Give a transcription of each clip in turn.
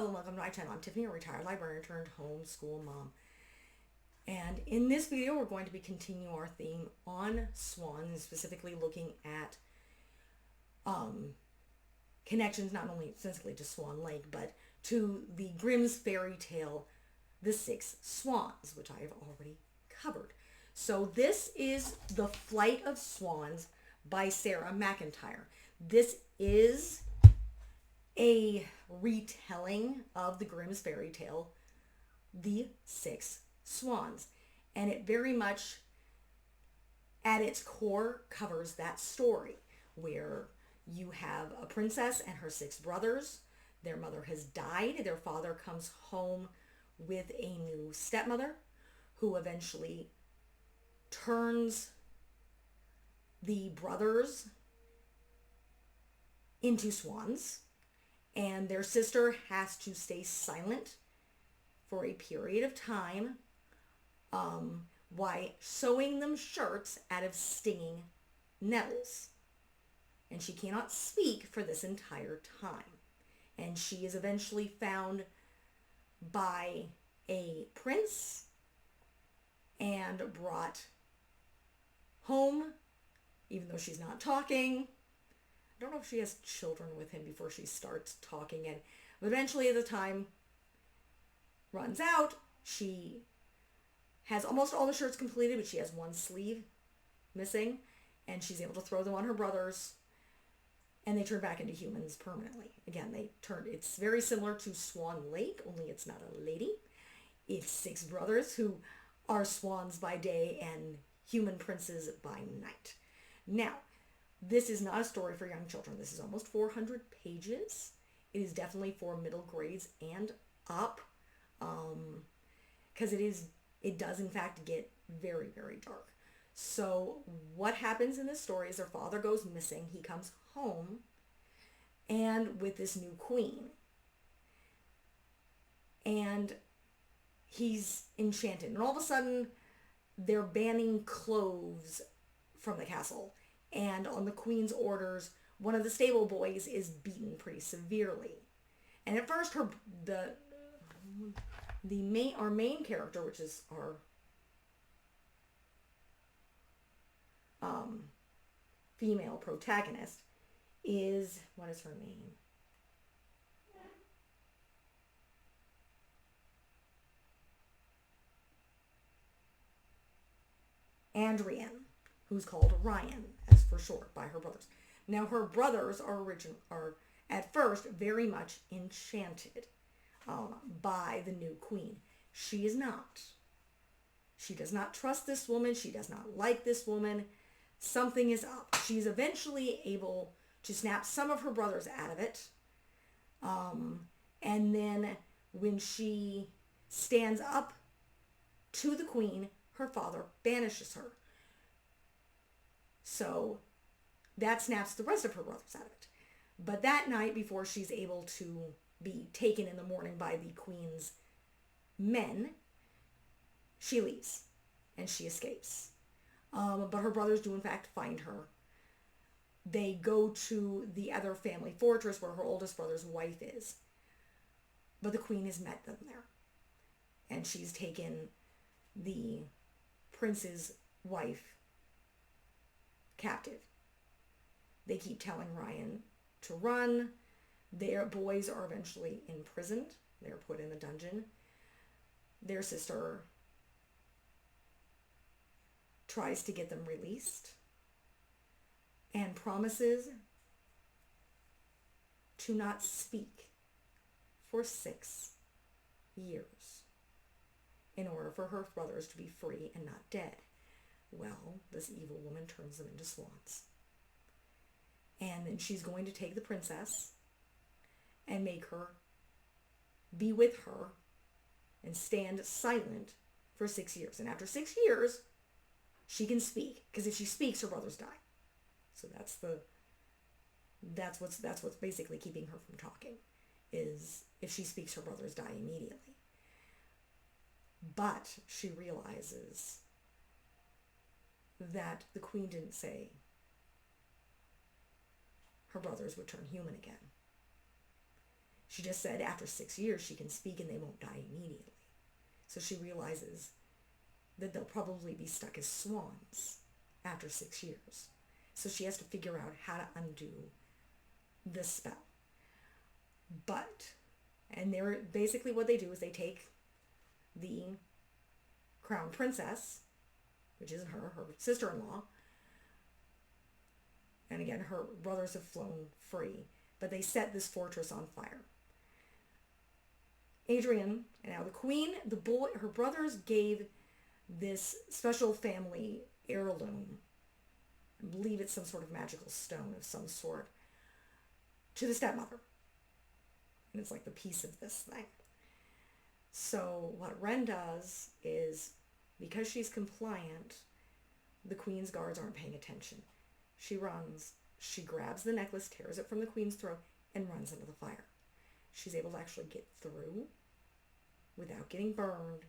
Hello and welcome to my channel. I'm Tiffany, a retired librarian turned homeschool mom. And in this video, we're going to be continuing our theme on swans, specifically looking at connections not only specifically to Swan Lake, but to the Grimm's fairy tale, The Six Swans, which I have already covered. So this is The Flight of Swans by Sarah McGuire. This is a retelling of the Grimm's fairy tale, The Six Swans. And it very much, at its core, covers that story where you have a princess and her six brothers. Their mother has died. Their father comes home with a new stepmother who eventually turns the brothers into swans. And their sister has to stay silent for a period of time while sewing them shirts out of stinging nettles. And she cannot speak for this entire time. And she is eventually found by a prince and brought home, even though she's not talking. I don't know if she has children with him before she starts talking, and eventually as the time runs out, she has almost all the shirts completed, but she has one sleeve missing, and she's able to throw them on her brothers, and they turn back into humans permanently. Again, it's very similar to Swan Lake, only it's not a lady. It's six brothers who are swans by day and human princes by night. Now, this is not a story for young children. This is almost 400 pages. It is definitely for middle grades and up, because it does in fact get very, very dark. So what happens in this story is their father goes missing. He comes home and with this new queen. And he's enchanted. And all of a sudden, they're banning cloves from the castle. And on the queen's orders, one of the stable boys is beaten pretty severely. And at first, our main character, which is our female protagonist, what is her name? Andrian, who's called Ryan, as for short, by her brothers. Now, her brothers are at first very much enchanted by the new queen. She is not. She does not trust this woman. She does not like this woman. Something is up. She's eventually able to snap some of her brothers out of it. And then when she stands up to the queen, her father banishes her. So that snaps the rest of her brothers out of it. But that night, before she's able to be taken in the morning by the queen's men, she leaves and she escapes. But her brothers do in fact find her. They go to the other family fortress where her oldest brother's wife is. But the queen has met them there. And she's taken the prince's wife captive. They keep telling Ryan to run. Their boys are eventually imprisoned. They're put in the dungeon. Their sister tries to get them released and promises to not speak for 6 years in order for her brothers to be free and not dead. Well, this evil woman turns them into swans. And then she's going to take the princess and make her be with her and stand silent for 6 years. And after 6 years, she can speak. Because if she speaks, her brothers die. So that's what's basically keeping her from talking. Is if she speaks, her brothers die immediately. But she realizes that the queen didn't say her brothers would turn human again. She just said after 6 years she can speak and they won't die immediately. So she realizes that they'll probably be stuck as swans after 6 years. So she has to figure out how to undo the spell. And they're basically what they do is they take the crown princess, which isn't her sister-in-law, and again, her brothers have flown free, but they set this fortress on fire. Adrian, and now the queen, her brothers gave this special family heirloom, I believe it's some sort of magical stone of some sort, to the stepmother. And it's like the piece of this thing. So what Wren does is, because she's compliant, the queen's guards aren't paying attention. She runs, she grabs the necklace, tears it from the queen's throat, and runs into the fire. She's able to actually get through without getting burned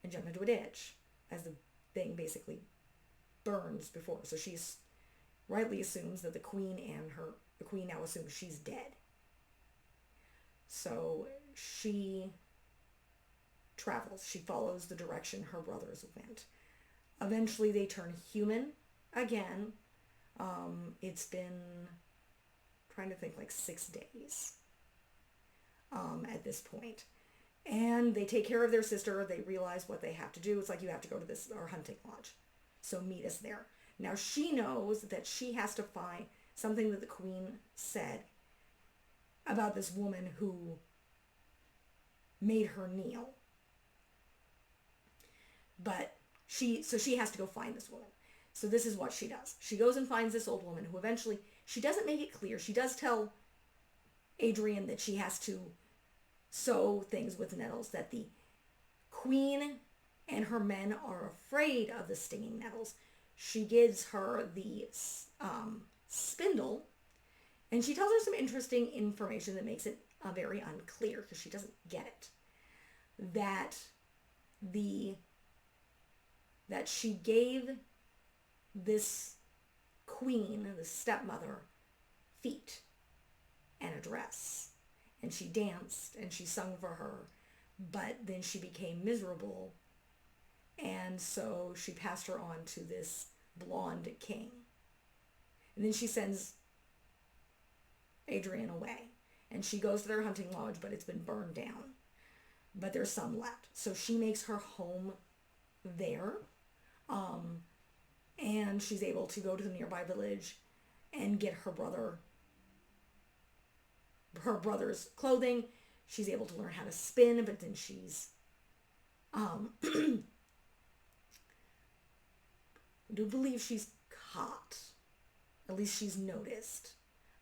and jump into a ditch as the thing basically burns before. So she rightly assumes that the queen now assumes she's dead. So she travels. She follows the direction her brothers went. Eventually they turn human again. It's been, trying to think, like 6 days at this point. And they take care of their sister. They realize what they have to do. It's like, you have to go to our hunting lodge. So meet us there. Now she knows that she has to find something that the queen said about this woman who made her kneel. But she has to go find this woman. So this is what she does. She goes and finds this old woman who eventually, she doesn't make it clear. She does tell Adrian that she has to sow things with nettles, that the queen and her men are afraid of the stinging nettles. She gives her the spindle, and she tells her some interesting information that makes it very unclear because she doesn't get it. That she gave this queen, the stepmother, feet and a dress. And she danced and she sung for her, but then she became miserable. And so she passed her on to this blonde king. And then she sends Adrian away. And she goes to their hunting lodge, but it's been burned down. But there's some left. So she makes her home there. And she's able to go to the nearby village and get her brother's clothing. She's able to learn how to spin, but then she's I do believe she's caught. At least she's noticed.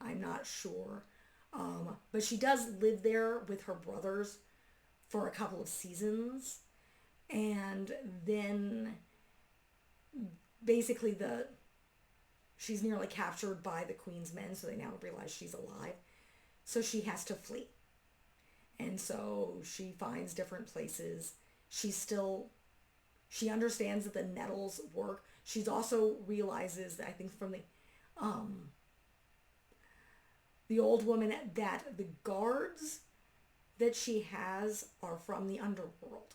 I'm not sure. But she does live there with her brothers for a couple of seasons. And then basically she's nearly captured by the queen's men, so they now realize she's alive. So she has to flee. And so she finds different places. She understands that the nettles work. She's also realizes that, I think from the old woman, that the guards that she has are from the underworld.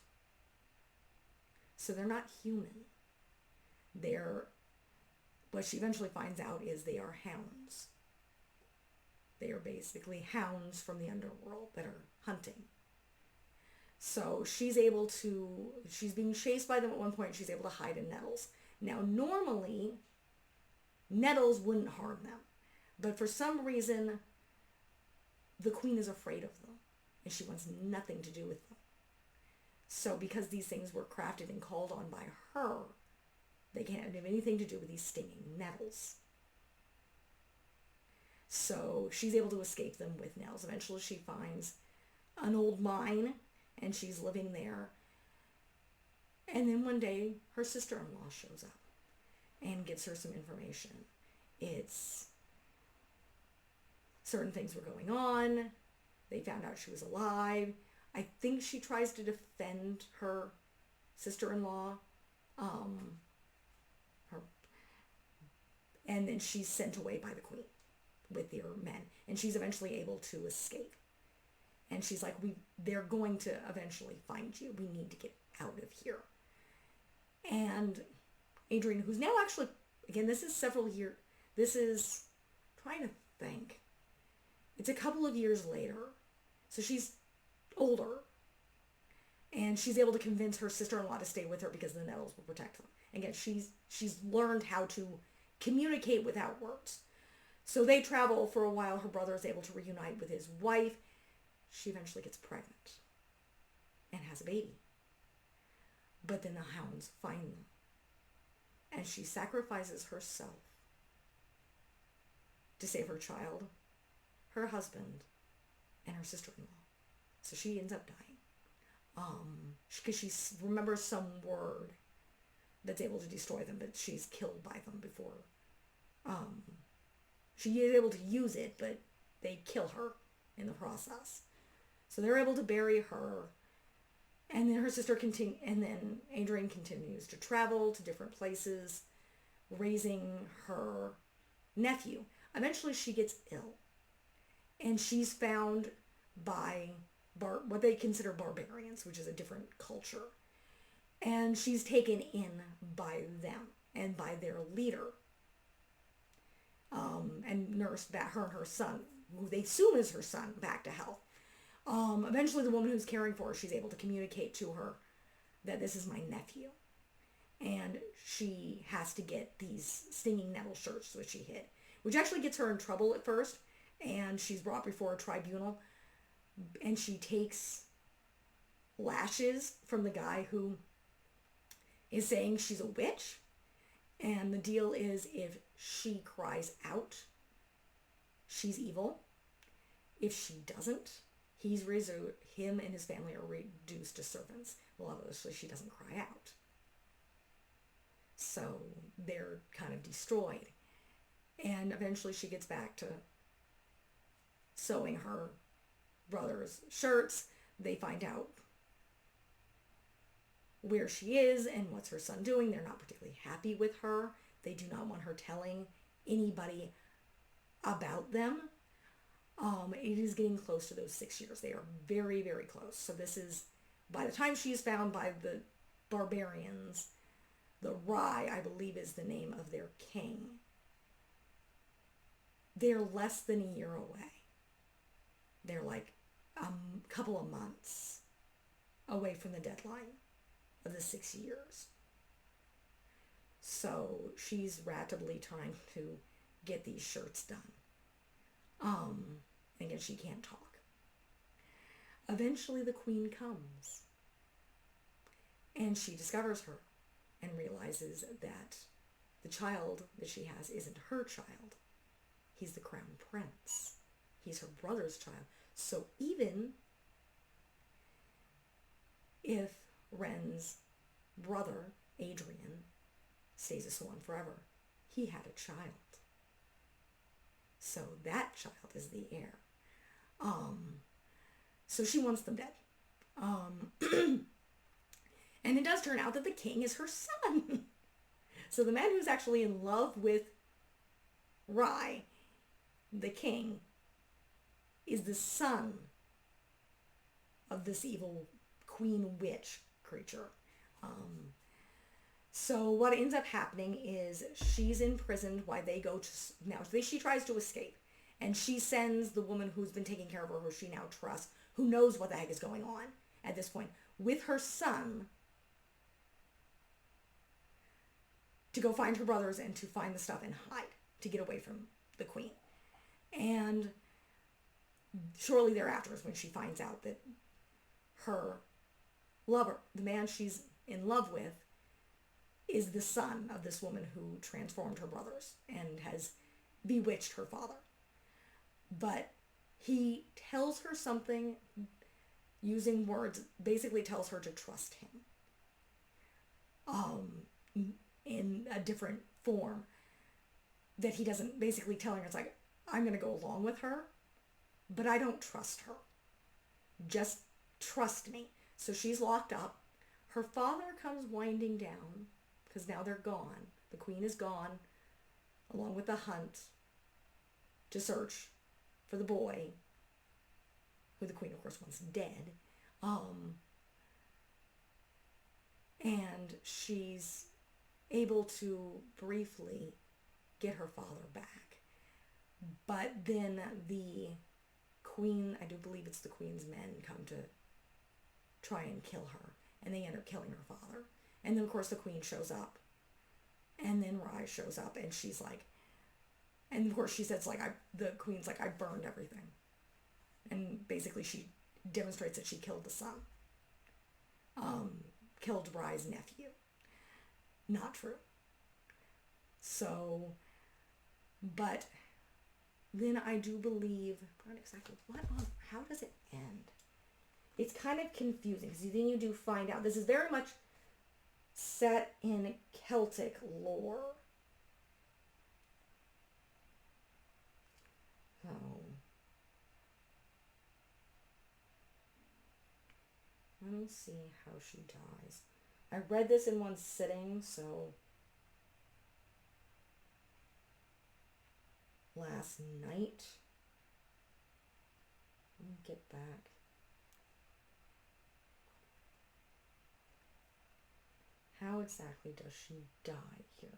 So they're not human. What she eventually finds out is they are hounds. They are basically hounds from the underworld that are hunting. So she's being chased by them at one point. She's able to hide in nettles. Now, normally, nettles wouldn't harm them. But for some reason, the queen is afraid of them. And she wants nothing to do with them. So because these things were crafted and called on by her, they can't have anything to do with these stinging nettles. So she's able to escape them with nails. Eventually she finds an old mine and she's living there. And then one day her sister-in-law shows up and gives her some information. It's certain things were going on. They found out she was alive. I think she tries to defend her sister-in-law. And then she's sent away by the queen with their men. And she's eventually able to escape. And she's like, they're going to eventually find you. We need to get out of here. And Adrian, who's now actually, again, this is several years, this is, trying to think. It's a couple of years later. So she's older. And she's able to convince her sister-in-law to stay with her because the nettles will protect them. Again, she's learned how to communicate without words. So they travel for a while. Her brother is able to reunite with his wife. She eventually gets pregnant and has a baby. But then the hounds find them. And she sacrifices herself to save her child, her husband, and her sister-in-law. So she ends up dying. Because she remembers some word that's able to destroy them, but she's killed by them before. She is able to use it, but they kill her in the process. So they're able to bury her. And then her sister and then Adrian continues to travel to different places, raising her nephew. Eventually she gets ill. And she's found by what they consider barbarians, which is a different culture. And she's taken in by them and by their leader. And nursed back, her and her son, who they assume is her son, back to health. Eventually the woman who's caring for her, she's able to communicate to her that this is my nephew. And she has to get these stinging nettle shirts, which she hid, which actually gets her in trouble at first. And she's brought before a tribunal. And she takes lashes from the guy who is saying she's a witch. And the deal is, if she cries out, she's evil. If she doesn't, him and his family are reduced to servants. Well, obviously she doesn't cry out. So they're kind of destroyed. And eventually she gets back to sewing her brother's shirts. They find out where she is and what's her son doing. They're not particularly happy with her. They do not want her telling anybody about them. It is getting close to those 6 years. They are very, very close. So this is, by the time she is found by the barbarians, the Rye, I believe, is the name of their king. They're less than a year away. They're like a couple of months away from the deadline of the 6 years. So she's rapidly trying to get these shirts done. Again, she can't talk. Eventually the queen comes. And she discovers her and realizes that the child that she has isn't her child. He's the crown prince. He's her brother's child. So even if Ren's brother, Adrian, stays a swan forever, he had a child. So that child is the heir. So she wants them dead. And it does turn out that the king is her son. So the man who's actually in love with Rye, the king, is the son of this evil queen witch creature. So what ends up happening is she's imprisoned while they go to... Now, she tries to escape. And she sends the woman who's been taking care of her, who she now trusts, who knows what the heck is going on at this point, with her son to go find her brothers and to find the stuff and hide, to get away from the queen. And shortly thereafter is when she finds out that her lover, the man she's in love with, is the son of this woman who transformed her brothers and has bewitched her father. But he tells her something using words, basically tells her to trust him in a different form that he doesn't, basically telling her, it's like, I'm going to go along with her, but I don't trust her. Just trust me. So she's locked up. Her father comes winding down because now they're gone. The queen is gone, along with the hunt to search for the boy who the queen, of course, wants dead. And she's able to briefly get her father back. But then the queen, I do believe it's the queen's men, come to try and kill her. And they end up killing her father. And then, of course, the queen shows up. And then Rai shows up, and she's like, and of course she says, like, the queen's like, I burned everything. And basically she demonstrates that she killed the son. Killed Rai's nephew. Not true. So, but then I do believe, not exactly, how does it end? It's kind of confusing, because then you do find out, this is very much set in Celtic lore. Oh. Let me see how she dies. I read this in one sitting, so last night. Let me get back. How exactly does she die here?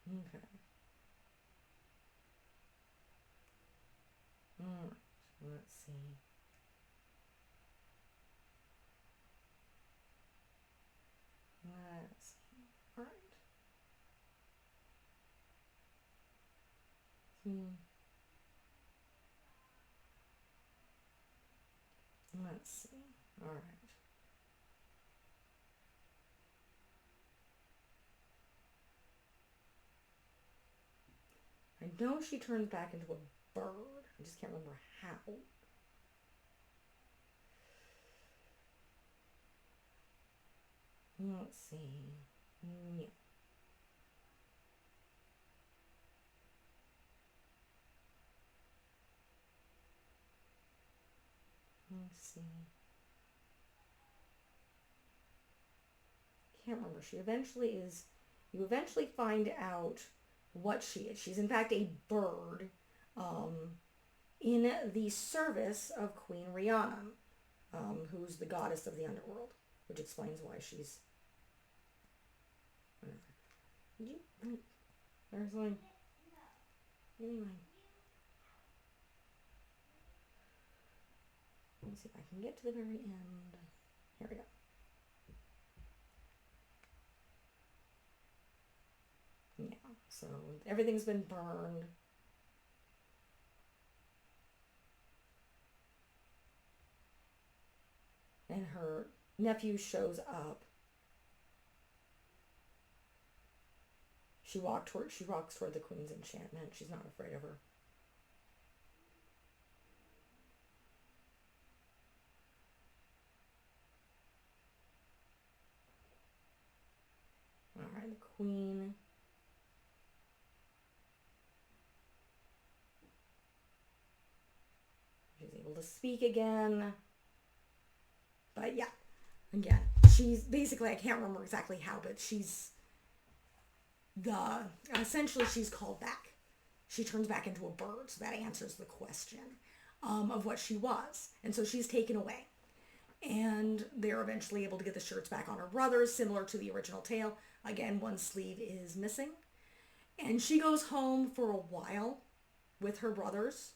Okay. Alright, let's see. Let's see. Alright. Let's see. Alright. I know she turns back into a bird. I just can't remember how. Let's see. Yeah. Let's see. Can't remember. She eventually is. You eventually find out what she is. She's in fact a bird in the service of Queen Rhiannon, who's the goddess of the underworld, which explains why she's... There's like... Give me mine. Let me see if I can get to the very end. Here we go. Yeah, so everything's been burned. And her nephew shows up. She walks toward the queen's enchantment. She's not afraid of her. All right, the queen. She's able to speak again. But yeah, again, she's basically, I can't remember exactly how, but essentially she's called back. She turns back into a bird, so that answers the question of what she was. And so she's taken away. And they're eventually able to get the shirts back on her brothers, similar to the original tale. Again, one sleeve is missing. And she goes home for a while with her brothers.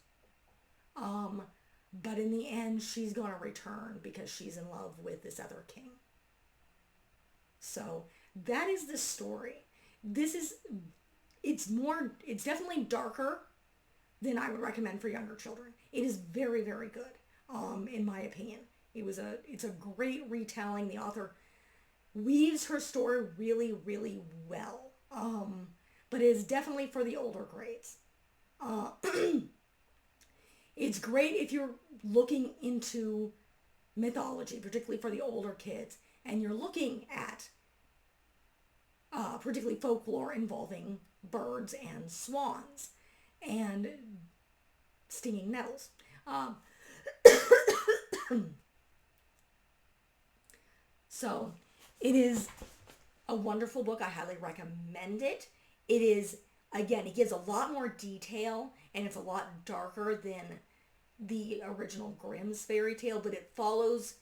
But in the end, she's going to return because she's in love with this other king. So that is the story. It's definitely darker than I would recommend for younger children. It is very, very good, in my opinion. It's a great retelling. The author weaves her story really, really well. But it is definitely for the older grades. It's great if you're looking into mythology, particularly for the older kids, and you're looking at particularly folklore involving birds and swans and stinging nettles. So it is a wonderful book. I highly recommend it. It is Again, it gives a lot more detail, and it's a lot darker than the original Grimm's fairy tale, but it follows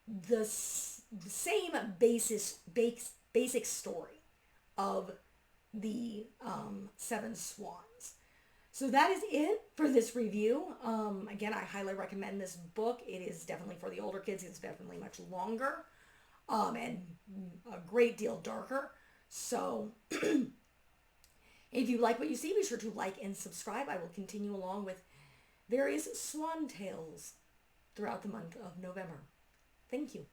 the same basic story of the Seven Swans. So that is it for this review. Again, I highly recommend this book. It is definitely for the older kids. It's definitely much longer and a great deal darker. So if you like what you see, be sure to like and subscribe. I will continue along with various swan tales throughout the month of November. Thank you.